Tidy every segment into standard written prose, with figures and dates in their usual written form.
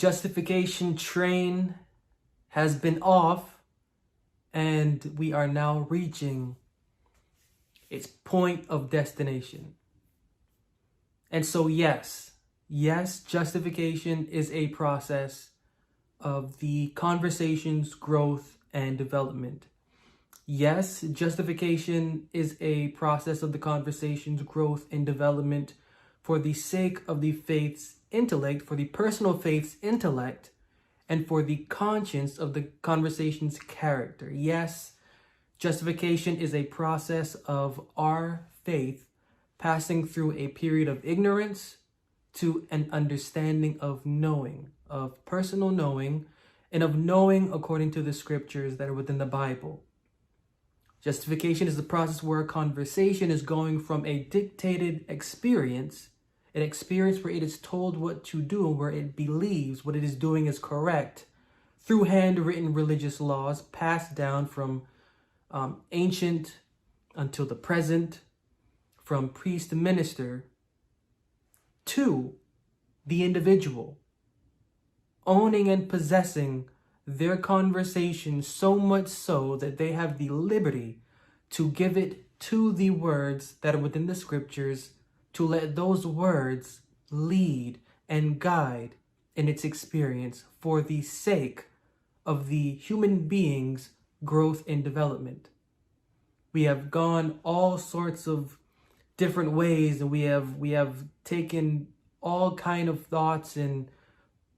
justification train has been off, and we are now reaching its point of destination. And so yes, justification is a process of the conversation's growth and development. Yes, justification is a process of the conversation's growth and development for the sake of the faith's intellect, for the personal faith's intellect, and for the conscience of the conversation's character. Yes, justification is a process of our faith passing through a period of ignorance to an understanding of knowing, of personal knowing, and of knowing according to the scriptures that are within the Bible. Justification is the process where a conversation is going from a dictated experience, an experience where it is told what to do and where it believes what it is doing is correct, through handwritten religious laws passed down from ancient until the present, from priest to minister, to the individual, owning and possessing their conversation so much so that they have the liberty to give it to the words that are within the scriptures, to let those words lead and guide in its experience for the sake of the human being's growth and development. We have gone all sorts of different ways, and we have taken all kind of thoughts and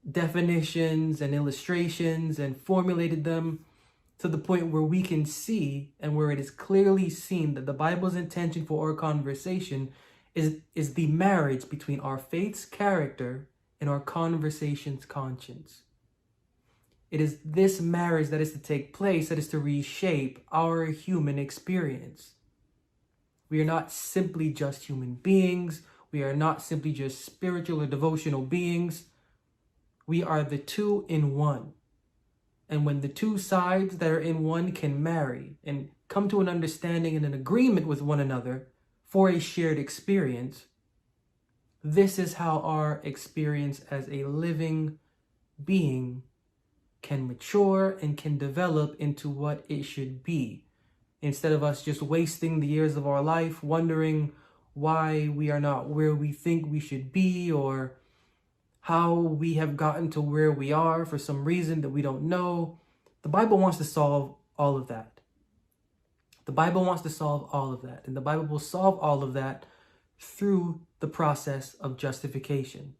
definitions and illustrations and formulated them to the point where we can see and where it is clearly seen that the Bible's intention for our conversation is the marriage between our faith's character and our conversation's conscience. It is this marriage that is to take place, that is to reshape our human experience. We are not simply just human beings. We are not simply just spiritual or devotional beings. We are the two in one. And when the two sides that are in one can marry and come to an understanding and an agreement with one another for a shared experience, this is how our experience as a living being can mature and can develop into what it should be. Instead of us just wasting the years of our life wondering why we are not where we think we should be, or how we have gotten to where we are for some reason that we don't know. The Bible wants to solve all of that. The Bible wants to solve all of that. And the Bible will solve all of that through the process of justification.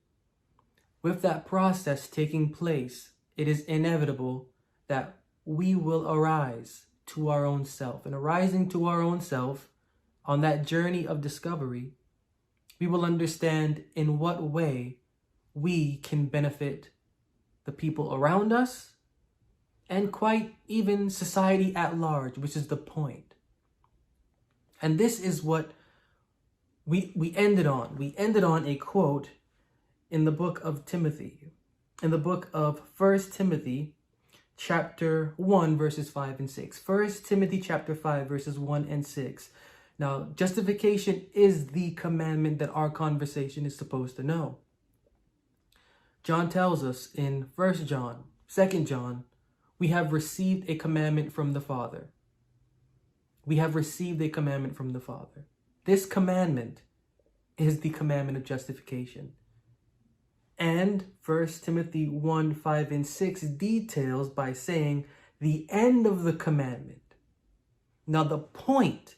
With that process taking place, it is inevitable that we will arise to our own self. And arising to our own self on that journey of discovery, we will understand in what way we can benefit the people around us and quite even society at large, which is the point. And this is what we ended on. We ended on a quote in the book of Timothy, in the book of 1 Timothy, chapter 1, verses 5 and 6. 1 Timothy chapter 5, verses 1 and 6. Now, justification is the commandment that our conversation is supposed to know. John tells us in 1 John, 2 John, we have received a commandment from the Father. We have received a commandment from the Father. This commandment is the commandment of justification. And 1 Timothy 1, 5 and 6 details by saying the end of the commandment. Now the point,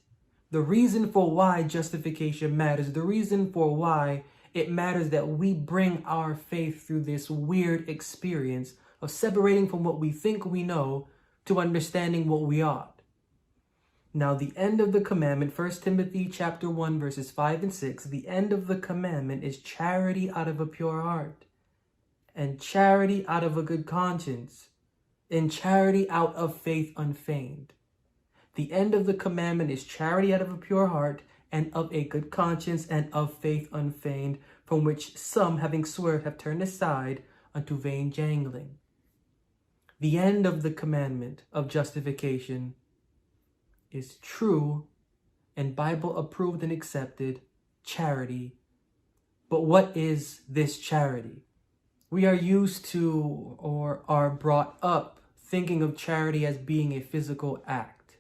the reason for why justification matters, the reason for why it matters that we bring our faith through this weird experience of separating from what we think we know to understanding what we ought. Now, the end of the commandment, 1 Timothy chapter 1, verses 5 and 6, the end of the commandment is charity out of a pure heart, and charity out of a good conscience, and charity out of faith unfeigned. The end of the commandment is charity out of a pure heart, and of a good conscience, and of faith unfeigned, from which some, having swerved, have turned aside unto vain jangling. The end of the commandment of justification is true and Bible approved and accepted charity. But what is this charity? We are used to or are brought up thinking of charity as being a physical act,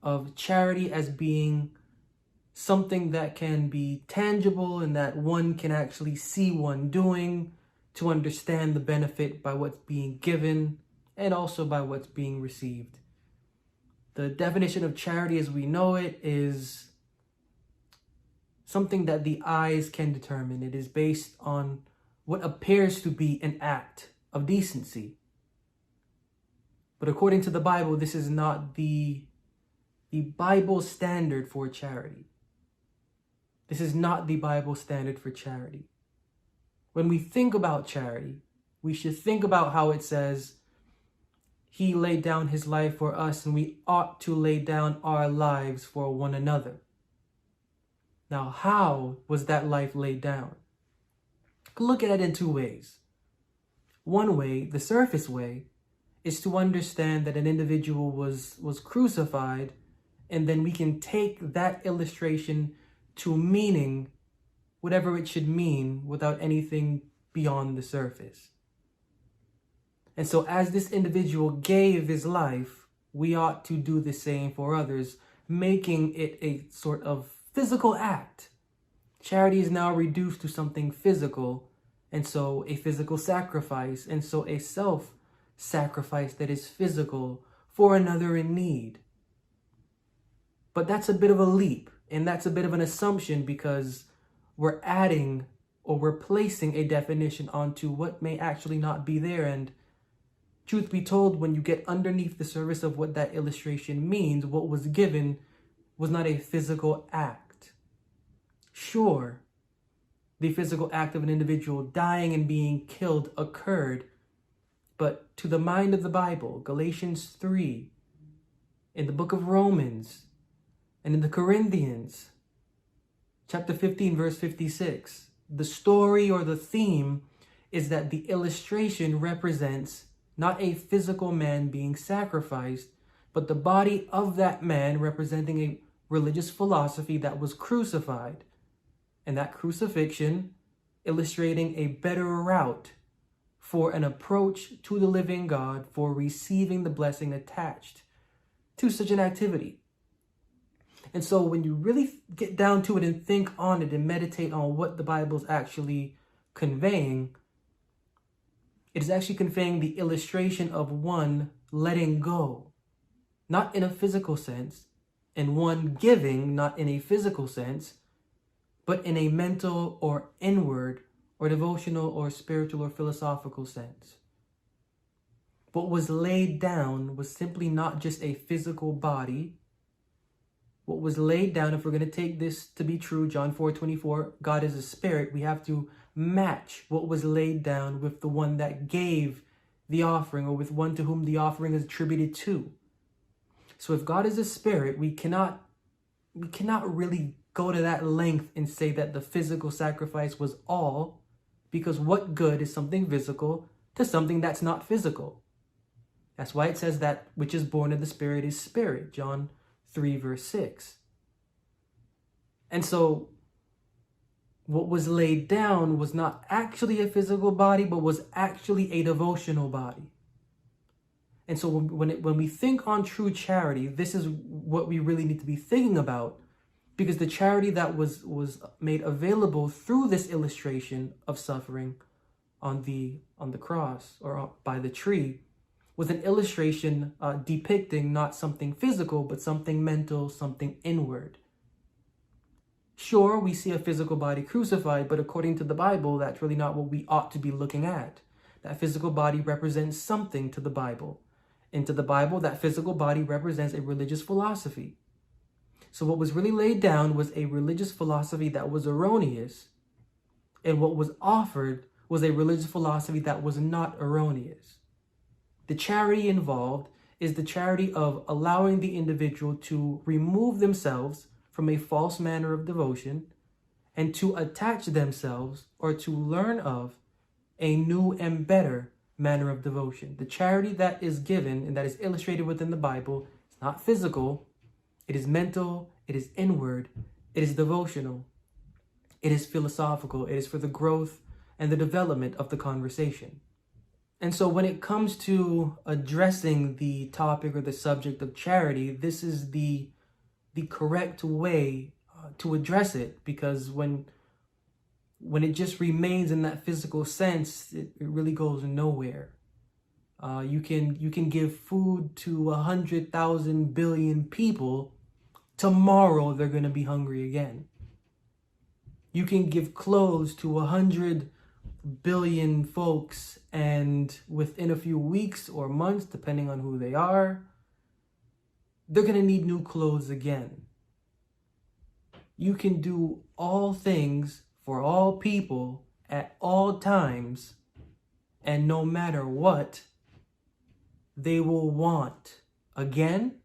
of charity as being something that can be tangible and that one can actually see one doing to understand the benefit by what's being given and also by what's being received. The definition of charity as we know it is something that the eyes can determine. It is based on what appears to be an act of decency. But according to the Bible, this is not the Bible standard for charity. This is not the Bible standard for charity. When we think about charity, we should think about how it says, He laid down His life for us, and we ought to lay down our lives for one another. Now, how was that life laid down? Look at it in two ways. One way, the surface way, is to understand that an individual was crucified, and then we can take that illustration to meaning whatever it should mean without anything beyond the surface. And so as this individual gave his life, we ought to do the same for others, making it a sort of physical act. Charity is now reduced to something physical, and so a physical sacrifice, and so a self-sacrifice that is physical for another in need. But that's a bit of a leap, and that's a bit of an assumption because we're adding or we're placing a definition onto what may actually not be there. And truth be told, when you get underneath the surface of what that illustration means, what was given was not a physical act. Sure, the physical act of an individual dying and being killed occurred, but to the mind of the Bible, Galatians 3, in the book of Romans, and in the Corinthians, chapter 15, verse 56, the story or the theme is that the illustration represents not a physical man being sacrificed, but the body of that man representing a religious philosophy that was crucified. And that crucifixion illustrating a better route for an approach to the living God for receiving the blessing attached to such an activity. And so when you really get down to it and think on it and meditate on what the Bible's actually conveying, it is actually conveying the illustration of one letting go, not in a physical sense, and one giving, not in a physical sense, but in a mental or inward or devotional or spiritual or philosophical sense. What was laid down was simply not just a physical body. What was laid down, if we're going to take this to be true, John 4:24, God is a spirit, we have to match what was laid down with the one that gave the offering, or with one to whom the offering is attributed to. So if God is a spirit, we cannot really go to that length and say that the physical sacrifice was all, because what good is something physical to something that's not physical? That's why it says that which is born of the Spirit is spirit, John 3, verse 6. And so what was laid down was not actually a physical body, but was actually a devotional body. And so when we think on true charity, this is what we really need to be thinking about, because the charity that was made available through this illustration of suffering on the cross or by the tree was an illustration depicting not something physical, but something mental, something inward. Sure, we see a physical body crucified, but according to the Bible, that's really not what we ought to be looking at. That physical body represents something to the Bible. And to the Bible, that physical body represents a religious philosophy. So what was really laid down was a religious philosophy that was erroneous, and what was offered was a religious philosophy that was not erroneous. The charity involved is the charity of allowing the individual to remove themselves from a false manner of devotion and to attach themselves or to learn of a new and better manner of devotion. The charity that is given and that is illustrated within the Bible is not physical, it is mental, it is inward, it is devotional, it is philosophical, it is for the growth and the development of the conversation. And so when it comes to addressing the topic or the subject of charity, this is the correct way to address it, because when it just remains in that physical sense, it really goes nowhere. You can give food to 100,000 billion people. Tomorrow they're going to be hungry again. You can give clothes to 100 billion folks, and within a few weeks or months, depending on who they are, they're going to need new clothes again. You can do all things for all people at all times, and no matter what, they will want again,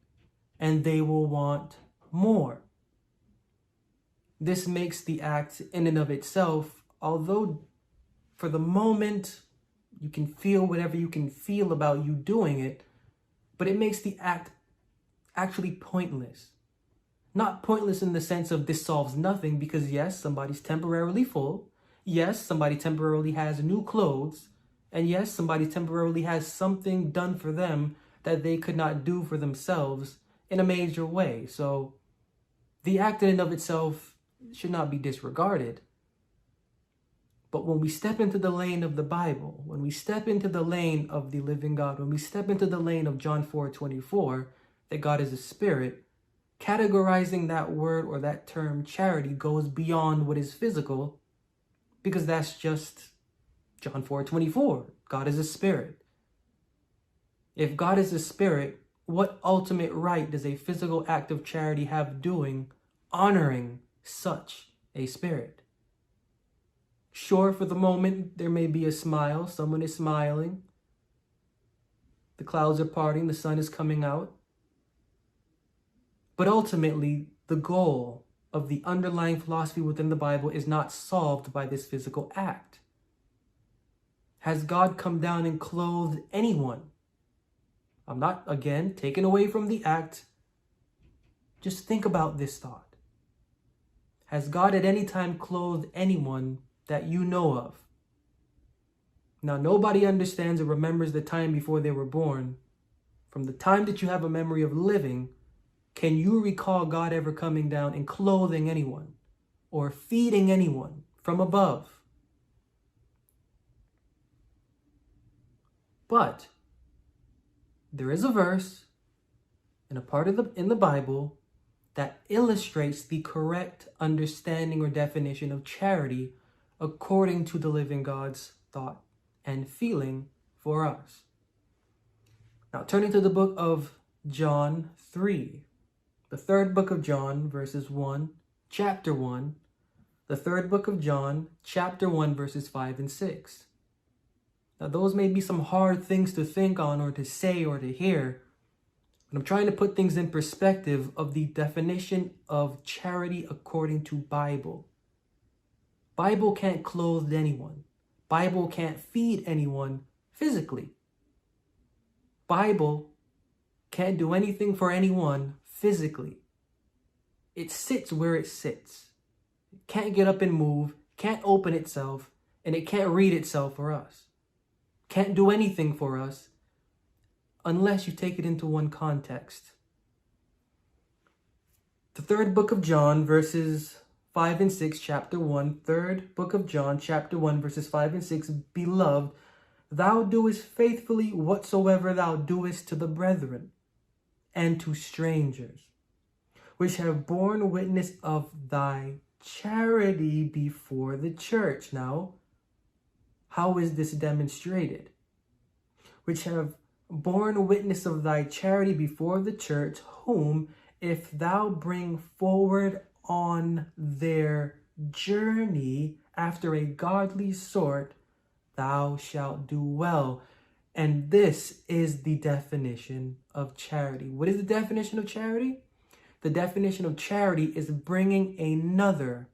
and they will want more. This makes the act in and of itself, although for the moment you can feel whatever you can feel about you doing it, but it makes the act actually pointless. Not pointless in the sense of this solves nothing, because yes, somebody's temporarily full. Yes, somebody temporarily has new clothes. And yes, somebody temporarily has something done for them that they could not do for themselves in a major way. So the act in and of itself should not be disregarded. But when we step into the lane of the Bible, when we step into the lane of the living God, when we step into the lane of John 4:24, that God is a spirit, categorizing that word or that term charity goes beyond what is physical, because that's just John 4:24. God is a spirit. If God is a spirit, what ultimate right does a physical act of charity have doing honoring such a spirit? Sure, for the moment, there may be a smile. Someone is smiling. The clouds are parting. The sun is coming out. But ultimately, the goal of the underlying philosophy within the Bible is not solved by this physical act. Has God come down and clothed anyone? I'm not, again, taken away from the act. Just think about this thought. Has God at any time clothed anyone that you know of? Now, nobody understands or remembers the time before they were born. From the time that you have a memory of living, can you recall God ever coming down and clothing anyone or feeding anyone from above? But there is a verse and a part in the Bible that illustrates the correct understanding or definition of charity according to the living God's thought and feeling for us. Now, turning to the book of John 3, the third book of John, verses 1, chapter 1, the third book of John, chapter 1, verses 5 and 6. Now, those may be some hard things to think on or to say or to hear, but I'm trying to put things in perspective of the definition of charity according to Bible. Bible can't clothe anyone. Bible can't feed anyone physically. Bible can't do anything for anyone physically. It sits where it sits. It can't get up and move, can't open itself, and it can't read itself for us. Can't do anything for us unless you take it into one context. The third book of John, verses 5 and 6, chapter 1, third book of John, chapter 1, verses 5 and 6, Beloved, thou doest faithfully whatsoever thou doest to the brethren and to strangers, which have borne witness of thy charity before the church. Now, how is this demonstrated? Which have borne witness of thy charity before the church, whom, if thou bring forward on their journey after a godly sort, thou shalt do well. And this is the definition of charity. What is the definition of charity? The definition of charity is bringing another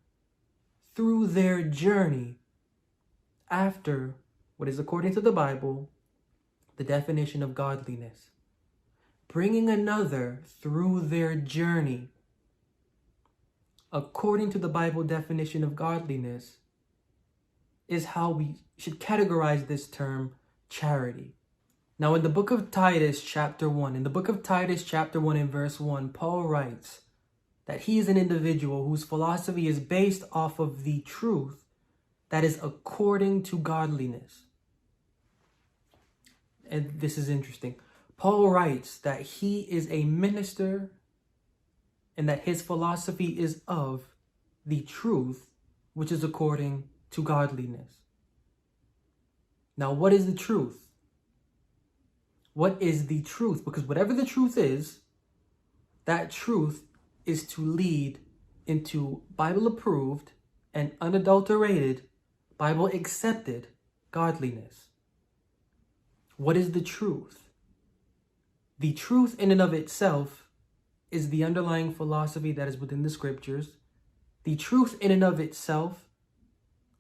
through their journey after what is, according to the Bible, the definition of godliness. Bringing another through their journey according to the Bible definition of godliness is how we should categorize this term charity. Now, in the book of Titus, chapter 1, in verse 1, Paul writes that he is an individual whose philosophy is based off of the truth that is according to godliness. And this is interesting. Paul writes that he is a minister and that his philosophy is of the truth, which is according to godliness. Now, what is the truth? What is the truth? Because whatever the truth is, that truth is to lead into Bible-approved and unadulterated, Bible-accepted godliness. What is the truth? The truth in and of itself is the underlying philosophy that is within the scriptures. The truth in and of itself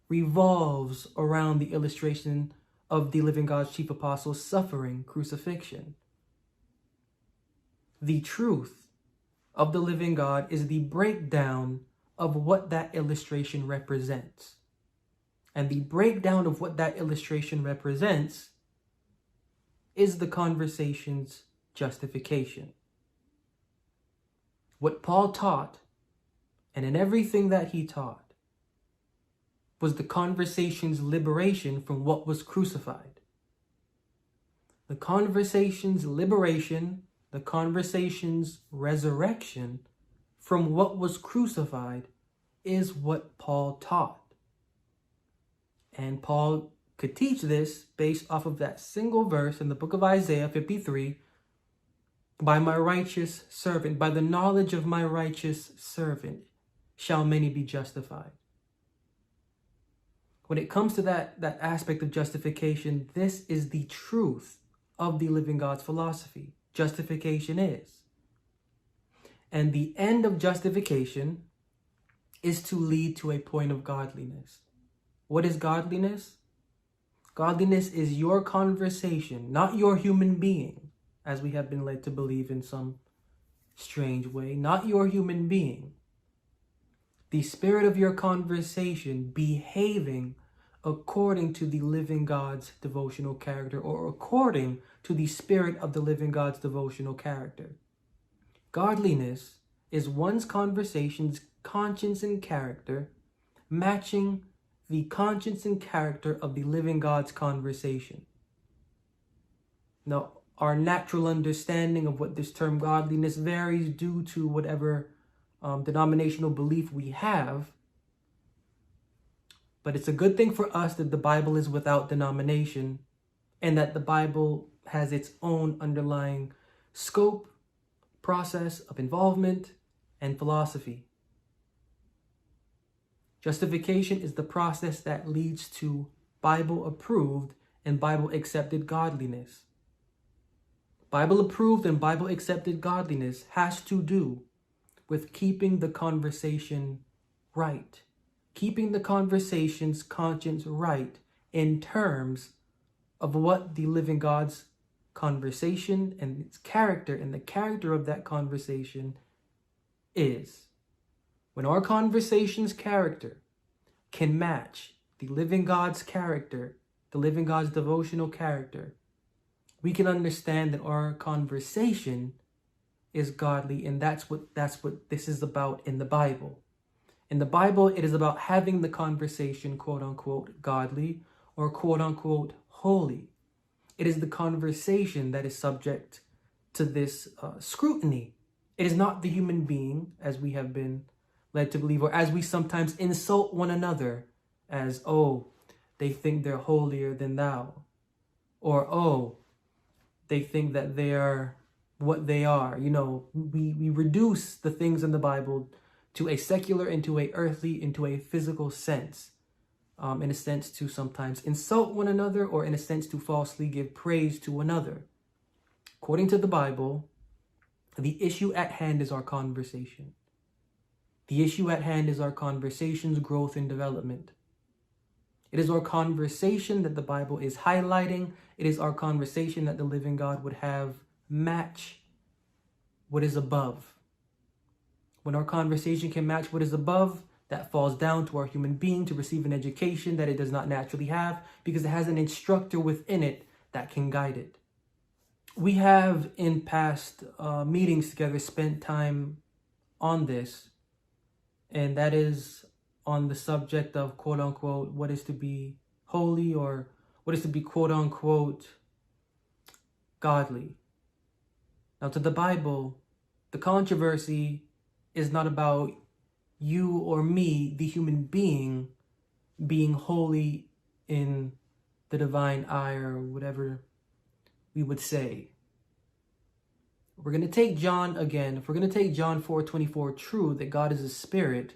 revolves around the illustration of the living God's chief apostle's suffering, crucifixion. The truth of the living God is the breakdown of what that illustration represents. And the breakdown of what that illustration represents is the conversation's justification. What Paul taught, and in everything that he taught, was the conversation's liberation from what was crucified. The conversation's liberation, the conversation's resurrection from what was crucified is what Paul taught. And Paul could teach this based off of that single verse in the book of Isaiah 53, by my righteous servant, by the knowledge of my righteous servant, shall many be justified. When it comes to that aspect of justification, this is the truth of the living God's philosophy. Justification is. And the end of justification is to lead to a point of godliness. What is godliness? Godliness is your conversation, not your human being, as we have been led to believe in some strange way, not your human being. The spirit of your conversation behaving according to the living God's devotional character, or according to the spirit of the living God's devotional character. Godliness is one's conversation's conscience and character matching the conscience and character of the living God's conversation. Now, our natural understanding of what this term godliness varies due to whatever denominational belief we have. But it's a good thing for us that the Bible is without denomination and that the Bible has its own underlying scope, process of involvement, and philosophy. Justification is the process that leads to Bible-approved and Bible-accepted godliness. Bible-approved and Bible-accepted godliness has to do with keeping the conversation right. Keeping the conversation's conscience right in terms of what the living God's conversation and its character and the character of that conversation is. When our conversation's character can match the living God's character, the living God's devotional character, we can understand that our conversation is godly, and that's what this is about in the Bible. In the Bible, it is about having the conversation, quote unquote, godly or quote unquote holy. It is the conversation that is subject to this scrutiny. It is not the human being, as we have been led to believe, or as we sometimes insult one another as, oh, they think they're holier than thou, or oh, they think that they are what they are. You know, we reduce the things in the Bible to a secular, into a earthly, into a physical sense, in a sense to sometimes insult one another, or in a sense to falsely give praise to another. According to the Bible, the issue at hand is our conversation. The issue at hand is our conversation's growth and development. It is our conversation that the Bible is highlighting. It is our conversation that the living God would have match what is above. When our conversation can match what is above, that falls down to our human being to receive an education that it does not naturally have, because it has an instructor within it that can guide it. We have in past meetings together spent time on this, and that is on the subject of quote unquote what is to be holy, or what is to be quote unquote godly. Now, to the Bible, the controversy is not about you or me, the human being, being holy in the divine eye, or whatever we would say. We're going to take John again. If we're going to take John 4:24 true, that God is a spirit,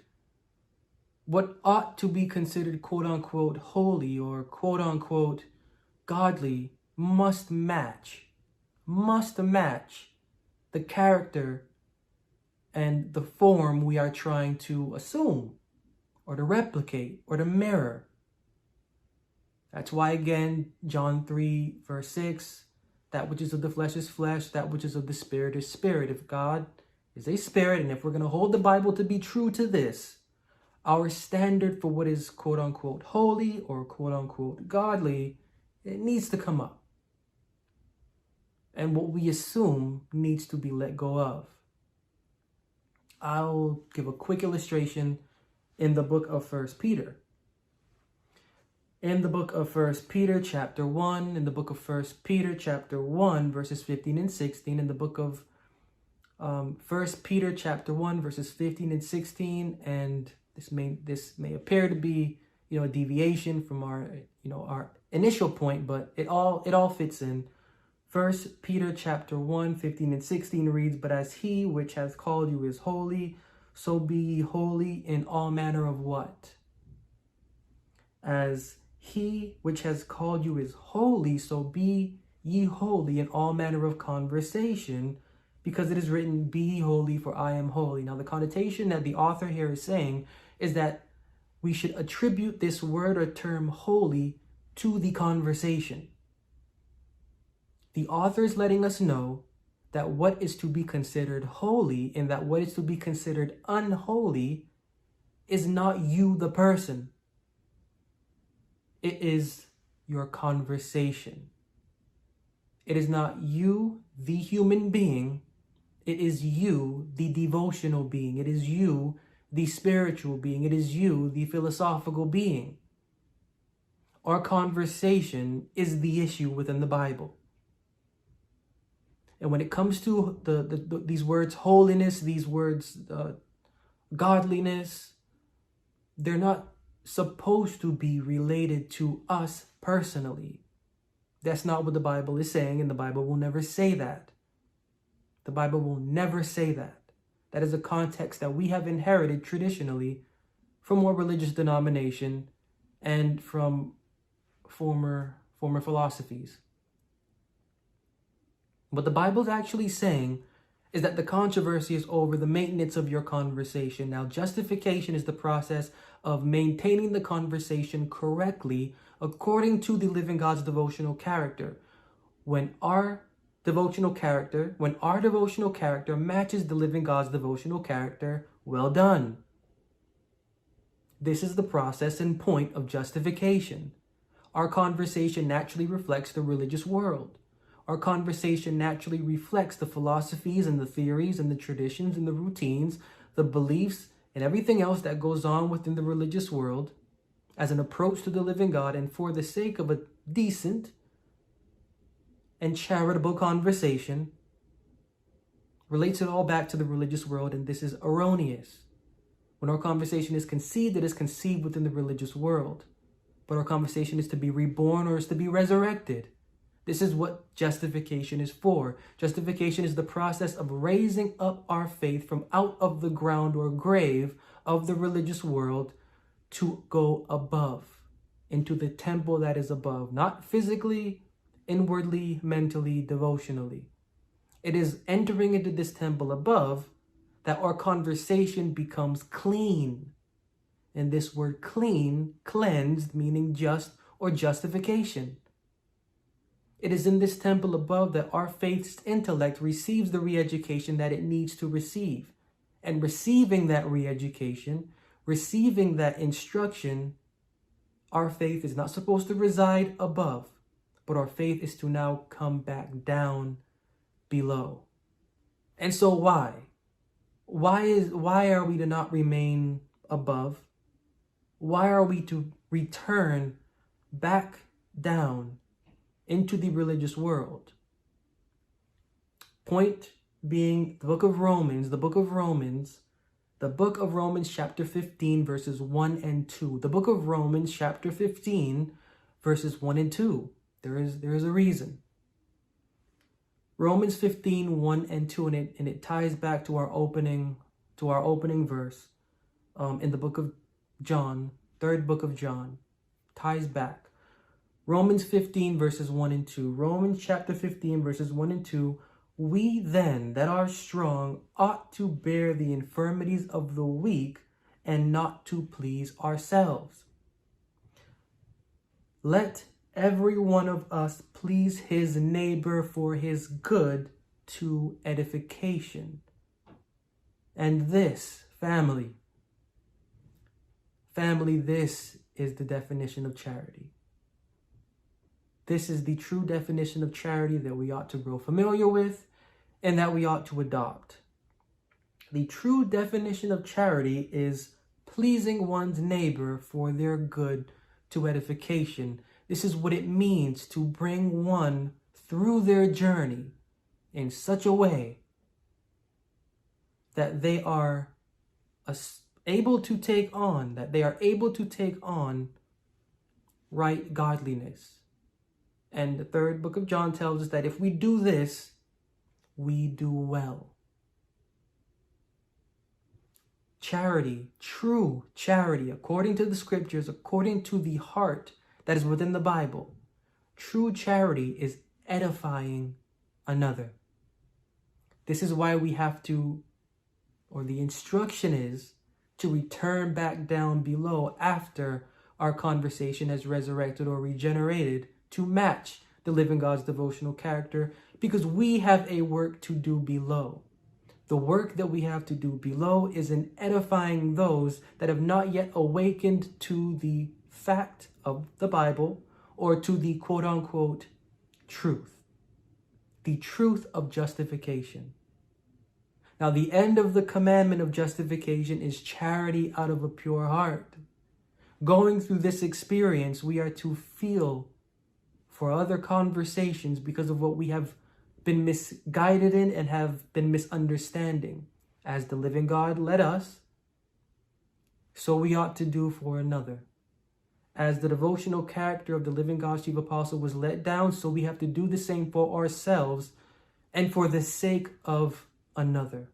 what ought to be considered quote unquote holy or quote unquote godly must match the character and the form we are trying to assume or to replicate or to mirror. That's why, again, John 3 verse 6, that which is of the flesh is flesh, that which is of the spirit is spirit. If God is a spirit, and if we're going to hold the Bible to be true to this, our standard for what is quote unquote holy or quote unquote godly, it needs to come up. And what we assume needs to be let go of. I'll give a quick illustration in the book of 1 Peter. In the book of 1 Peter chapter 1, in the book of 1 Peter chapter 1 verses 15 and 16, in the book of 1 Peter chapter 1 verses 15 and 16, and this may appear to be a deviation from our our initial point, but it all fits in. 1 Peter chapter 1, 15 and 16 reads, "But as he which has called you is holy, so be ye holy in all manner of" what? As he which has called you is holy, so be ye holy in all manner of conversation, because it is written, "Be ye holy, for I am holy." Now, the connotation that the author here is saying is that we should attribute this word or term holy to the conversation. The author is letting us know that what is to be considered holy and that what is to be considered unholy is not you, the person. It is your conversation. It is not you, the human being. It is you, the devotional being. It is you, the spiritual being. It is you, the philosophical being. Our conversation is the issue within the Bible. And when it comes to these words holiness, these words godliness, they're not supposed to be related to us personally. That's not what the Bible is saying, and the Bible will never say that. The Bible will never say that. That is a context that we have inherited traditionally from our religious denomination and from former philosophies. What the Bible is actually saying is that the controversy is over the maintenance of your conversation. Now, justification is the process of maintaining the conversation correctly according to the living God's devotional character. When our devotional character matches the living God's devotional character, well done. This is the process and point of justification. Our conversation naturally reflects the religious world. Our conversation naturally reflects the philosophies and the theories and the traditions and the routines, the beliefs and everything else that goes on within the religious world as an approach to the living God, and for the sake of a decent and charitable conversation, relates it all back to the religious world, and this is erroneous. When our conversation is conceived, it is conceived within the religious world. But our conversation is to be reborn or is to be resurrected. This is what justification is for. Justification is the process of raising up our faith from out of the ground or grave of the religious world to go above, into the temple that is above, not physically, inwardly, mentally, devotionally. It is entering into this temple above that our conversation becomes clean. And this word clean, cleansed, meaning just or justification. It is in this temple above that our faith's intellect receives the re-education that it needs to receive. And receiving that re-education receiving that instruction, our faith is not supposed to reside above, but our faith is to now come back down below. And so why? Why are we to not remain above? Why are we to return back down into the religious world? Point being the book of Romans chapter 15 verses 1 and 2. The book of Romans chapter 15 verses 1 and 2. There is a reason. Romans 15, 1 and 2, and it ties back to our opening verse in the book of John, third book of John. Ties back. Romans 15 verses 1 and 2. Romans chapter 15 verses 1 and 2. We then that are strong ought to bear the infirmities of the weak and not to please ourselves. Let every one of us please his neighbor for his good to edification. And this, family, this is the definition of charity. This is the true definition of charity that we ought to grow familiar with and that we ought to adopt. The true definition of charity is pleasing one's neighbor for their good to edification. This is what it means to bring one through their journey in such a way that they are able to take on right godliness. And the third book of John tells us that if we do this, we do well. Charity, true charity, according to the scriptures, according to the heart that is within the Bible, true charity is edifying another. This is why we have to, or the instruction is, to return back down below after our conversation has resurrected or regenerated to match the living God's devotional character, because we have a work to do below. The work that we have to do below is in edifying those that have not yet awakened to the fact of the Bible or to the quote-unquote truth. The truth of justification. Now, the end of the commandment of justification is charity out of a pure heart. Going through this experience, we are to feel for other conversations because of what we have been misguided in and have been misunderstanding. As the living God led us, so we ought to do for another. As the devotional character of the living God's chief apostle was let down, so we have to do the same for ourselves and for the sake of another.